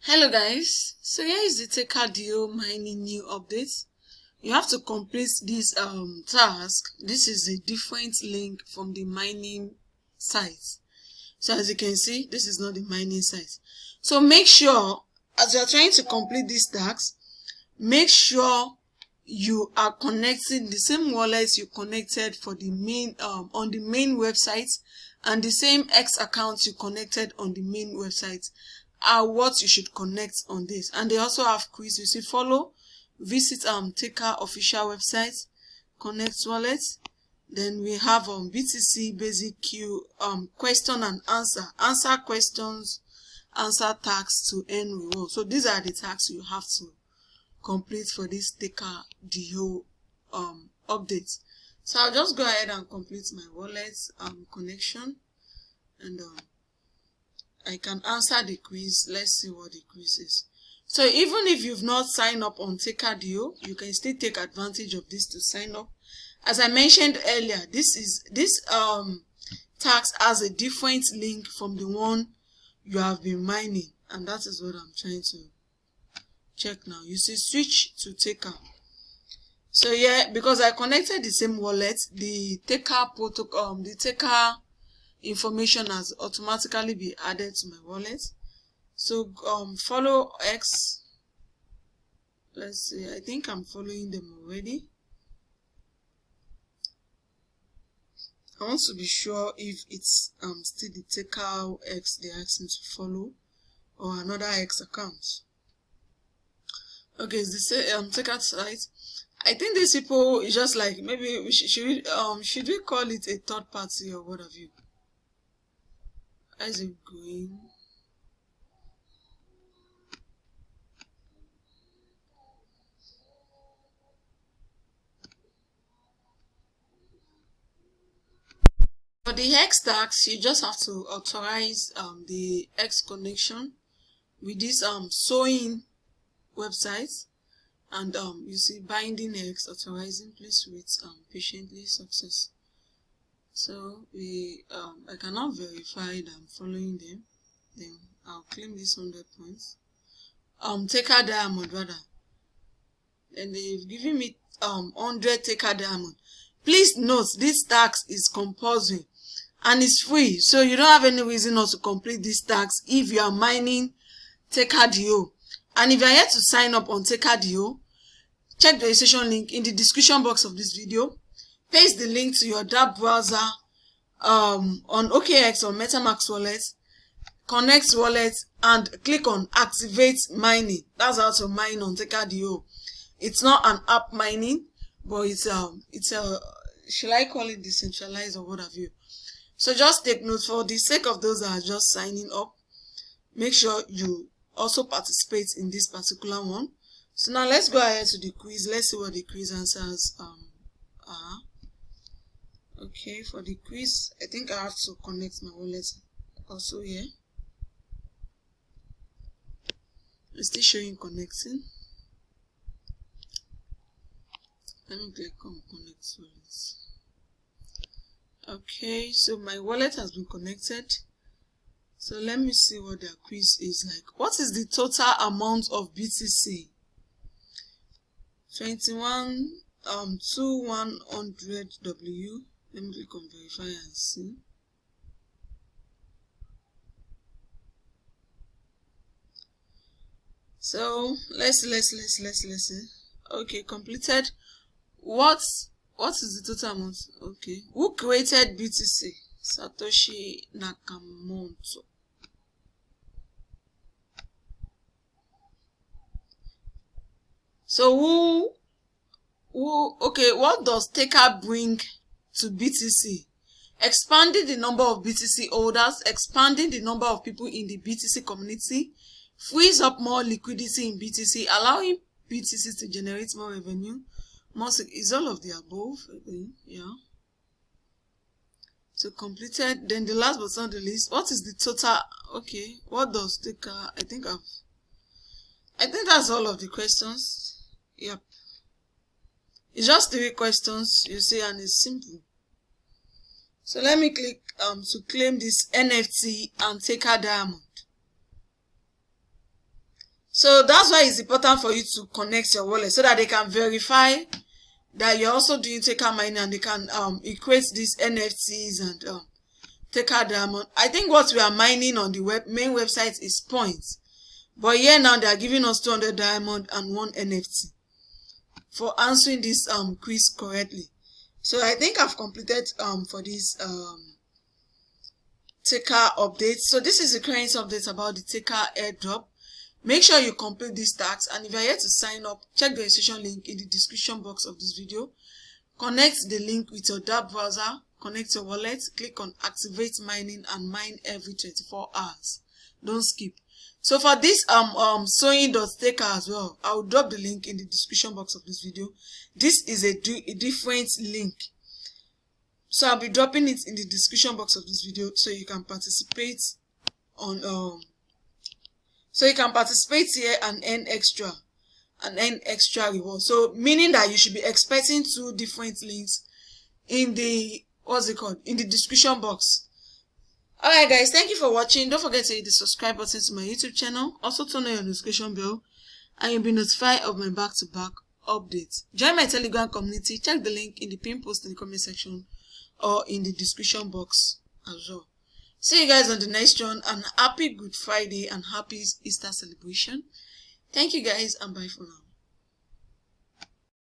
Hello guys, so here is the Taker.io mining new update. You have to complete this task. This is a different link from the mining site. So as you can see, this is not the mining site. So make sure as you are trying to complete this task, make sure you are connecting the same wallets you connected for the main on the main website, and the same X account you connected on the main website are what you should connect on this. And they also have quiz. You see, follow, visit Taker official website, connect wallet. Then we have BTC basic Q question and answer questions, answer tasks to earn reward. So these are the tasks you have to complete for this Taker.io update. So I'll just go ahead and complete my wallet connection, and I can answer the quiz. Let's see what the quiz is. So even if you've not signed up on Taker.io, you can still take advantage of this to sign up. As I mentioned earlier, this task has a different link from the one you have been mining, and that is what I'm trying to check now. You see, switch to Taker. So yeah, because I connected the same wallet, the Taker protocol, the Taker information has automatically been added to my wallet. So follow X. Let's see, I think I'm following them already. I want to be sure if it's still the Taker X they asked me to follow, or another X account. Okay, it's the Taker site. I think these people is just like, maybe we should we call it a third party or what have you? How's it going? For the X tax, you just have to authorize the X connection with this sewing website, and you see binding X, authorizing, please wait patiently, success. So we I cannot verify that I'm following them. Then I'll claim this 100 points. Taker diamond rather. And they've given me 100 Taker diamond. Please note this tax is compulsory and it's free, so you don't have any reason not to complete this tax if you are mining Taker.io. And if you are yet to sign up on Taker.io, check the registration link in the description box of this video. Paste the link to your DApp browser on OKX or MetaMask wallet, connect wallet, and click on activate mining. That's how to mine on Taker.io. It's not an app mining, but it's a should I call it decentralized or what have you. So just take note, for the sake of those that are just signing up, make sure you also participate in this particular one. So now let's go ahead to the quiz. Let's see what the quiz answers are. Okay, for the quiz, I think I have to connect my wallet also here. It's still showing connecting. Let me click on connect wallet. Okay, so my wallet has been connected. So let me see what their quiz is like. What is the total amount of BTC? 21,100 W. Let me click on verify and see. So let's see. Okay, completed. What is the total amount? Okay, who created BTC? Satoshi Nakamoto. So okay, what does Taker bring to BTC? Expanding the number of BTC holders, expanding the number of people in the BTC community, frees up more liquidity in BTC, allowing BTC to generate more revenue. Is all of the above, I think. Yeah. So completed. Then the last but not the least, what is the total? Okay, what does Taker? I think that's all of the questions. Yep. It's just 3 questions, you see, and it's simple. So let me click to claim this NFT and Taker diamond. So that's why it's important for you to connect your wallet so that they can verify that you're also doing Taker mining, and they can equate these NFTs and Taker diamond. I think what we are mining on the main website is points, but here now they are giving us 200 diamond and 1 NFT for answering this quiz correctly. So I think I've completed for this Taker update. So this is the current update about the Taker airdrop. Make sure you complete these tasks, and if you are yet to sign up, check the registration link in the description box of this video. Connect the link with your dApp browser, connect your wallet, click on activate mining, and mine every 24 hours. Don't skip. So for this sewing.taker as well, I will drop the link in the description box of this video. This is a different link, so I'll be dropping it in the description box of this video so you can participate on here and earn extra reward. So meaning that you should be expecting 2 different links in the in the description box. Alright guys, thank you for watching. Don't forget to hit the subscribe button to my YouTube channel. Also turn on your notification bell and you'll be notified of my back-to-back updates. Join my Telegram community. Check the link in the pinned post in the comment section or in the description box as well. See you guys on the next one, and happy Good Friday and happy Easter celebration. Thank you guys, and bye for now.